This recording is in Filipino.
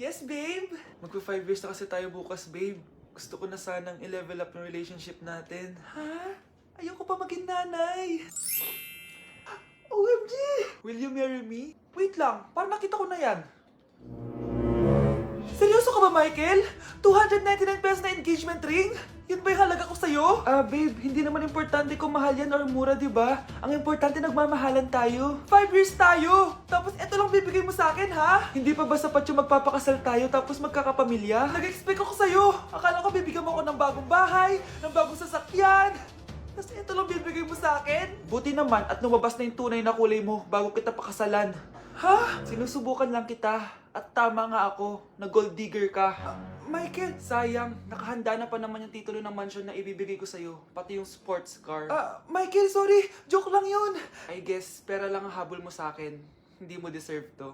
Yes, babe! Magpa 5 years na kasi tayo bukas, babe. Gusto ko na sanang i-level up yung relationship natin. Ha? Ayoko pa maging nanay. OMG! Will you marry me? Wait lang, parang nakita ko na yan. Seryoso ka ba, Michael? 299 pesos na engagement ring? Yun ba yung halaga ko sa'yo? Babe, hindi naman importante kung mahal yan or mura, di ba? Ang importante, nagmamahalan tayo. 5 years tayo! Tapos eto lang bibigay mo sa akin, ha? Hindi pa ba sapat yung magpapakasal tayo tapos magkakapamilya? Nag-expect ako sa'yo! Akala ko bibigyan mo ako ng bagong bahay, ng bagong sasakyan. Tapos ito lang bibigay mo sa akin? Buti naman at lumabas na yung tunay na kulay mo bago kita pakasalan. Ha? Sinusubukan lang kita. At tama nga ako, na gold digger ka. Michael, sayang. Nakahanda na pa naman yung titulo ng mansion na ibibigay ko sa'yo. Pati yung sports car. Michael, sorry. Joke lang yun. I guess, pera lang ang habol mo sa akin. Hindi mo deserve to.